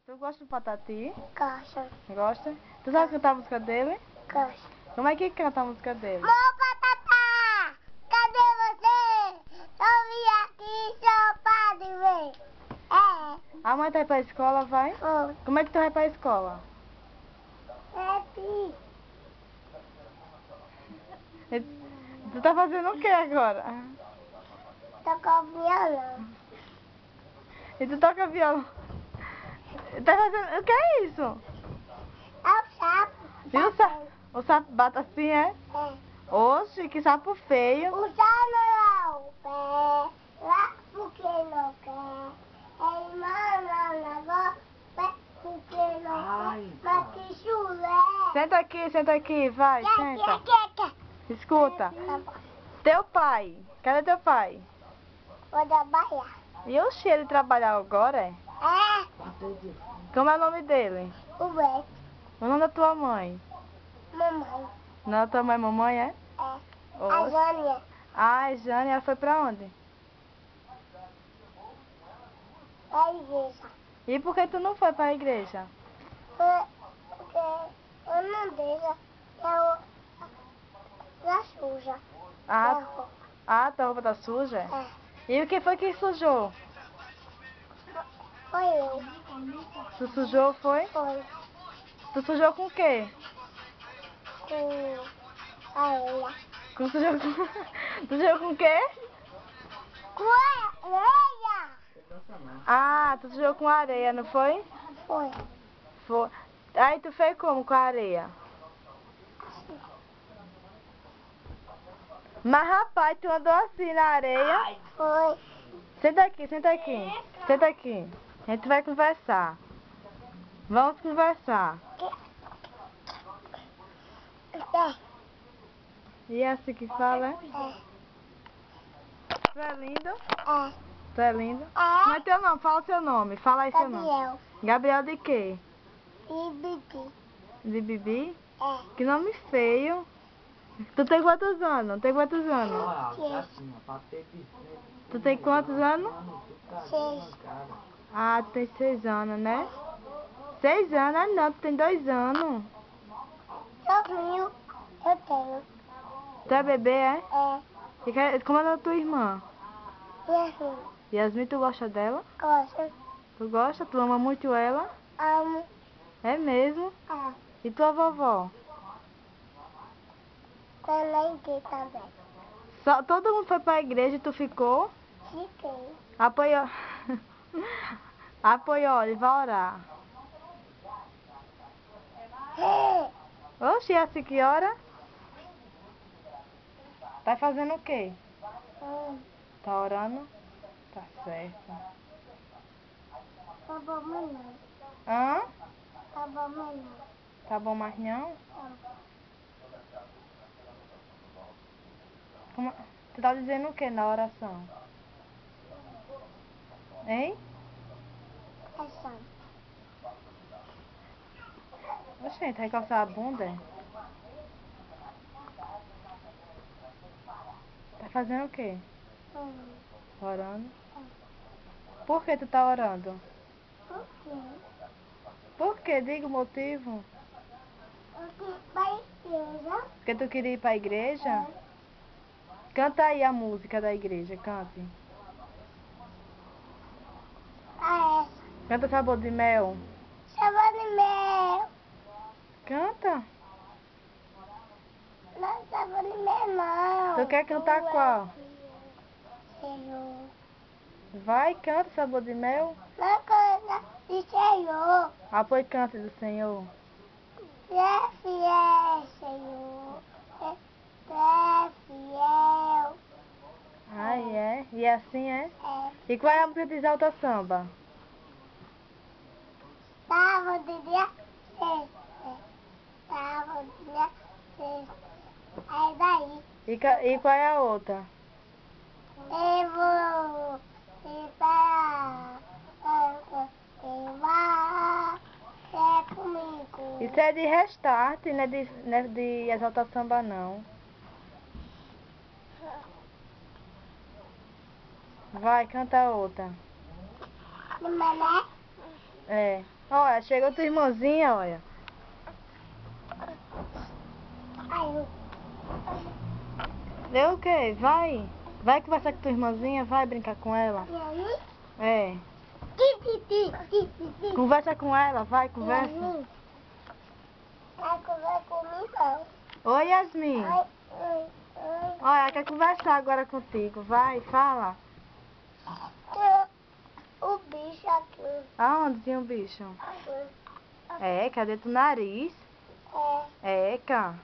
Tu gosta do Patati? Gosto. Gosta? Tu sabe cantar a música dele? Gosto. Como é que canta a música dele? Meu Patatá, cadê você? Eu vim aqui só pra te ver. A mãe tá indo pra escola, vai? Foi. Como é que tu vai pra escola? Aqui. Tu tá fazendo o que agora? Tocou violão. E tu toca violão? Tá fazendo... O que é isso? É o sapo. E o sapo bate assim, é? É. Oxe, que sapo feio. O sapo não pé, lá porque não quer. Ele manda negócio, pé porque não quer. Mas que chulé. Senta aqui, vai, senta. Quer. Escuta, teu pai, cadê teu pai? Vou trabalhar. E oxe, ele trabalhar agora, é? É. Como é o nome dele? O Beto. O nome da tua mãe? Mamãe. O nome da tua mãe, mamãe, é? É. A Oxe. Jânia. Ah, Jane, ela foi pra onde? É a igreja. E por que tu não foi pra igreja? Porque eu não deixo. Eu suja. Ah, Minha roupa. tua roupa tá suja? É. E o que foi que sujou? Foi eu. Tu sujou, foi? Foi. Tu sujou com o quê? Com a ela. Tu sujou com... Tu sujou com o quê? Com a ela. Ah, tu sujou com areia, não foi? Foi. Foi. Aí tu fez como com a areia? Mas rapaz, tu andou assim na areia? Foi. Senta aqui, senta aqui. Senta aqui. A gente vai conversar. Vamos conversar. É. E é assim que fala, é? É. Tu é lindo? É. Tu é lindo? Como é teu nome? Fala seu nome. Fala aí seu nome. Gabriel. Gabriel de quê? E Bibi. De Bibi? É. Que nome feio. Tu tem quantos anos? Tem quantos anos? 6. Tu tem quantos anos? 6. Ah, tu tem 6 anos, né? 6 anos? Ah, não, tu tem 2 anos. Sozinho eu tenho. Tu é bebê, é? É. Como é a tua irmã? Yasmin. Yasmin, tu gosta dela? Gosto. Tu gosta? Tu ama muito ela? Amo. É mesmo? É. E tua vovó? Também que também. Todo mundo foi pra igreja e tu ficou? Fiquei. Apoiou. Apoiou, ele vai orar. Oxi, é assim que hora? Tá fazendo o quê? Tá orando? Tá certo. Tá bom, mas não. Hã? Tá bom, mas não. Tá bom, mas não? Tu tá dizendo o que na oração? Hein? É só. Oxente, vai coçar a bunda? É? Tá fazendo o quê? Orando? Por que tu tá orando? Por quê? Por quê? Diga o motivo. Porque vai igreja. Porque tu queria ir pra igreja? Canta aí a música da igreja, cante. Ah, é. Canta Sabor de Mel. Sabor de mel. Canta. Não, sabor de mel não. Tu quer cantar qual? Senhor. Vai, canta Sabor de Mel. Não canta de Senhor. Apoio canta do Senhor. É fiel, Senhor. É fiel. Ai, é? E assim é? É. E qual é a música de Exalta Samba? Sábado dia 6. Sábado dia 6. Aí daí. E qual é a outra? Eu vou esperar. Eu vá. É comigo. Isso é de Restart, não é de Exalta Samba, não. Vai, canta outra. De mané. É. Olha, chegou tua irmãzinha, olha. Ai, Deu o quê? Vai. Vai conversar com tua irmãzinha, vai brincar com ela. e aí? É. Ti. Conversa com ela, vai, conversa. Yasmin. Vai conversar comigo? Oi, Yasmin. Oi. Olha, ela quer conversar agora contigo. Vai, fala. Tem o bicho aqui. Aonde tem um bicho? É, cadê teu nariz? É. É, cá.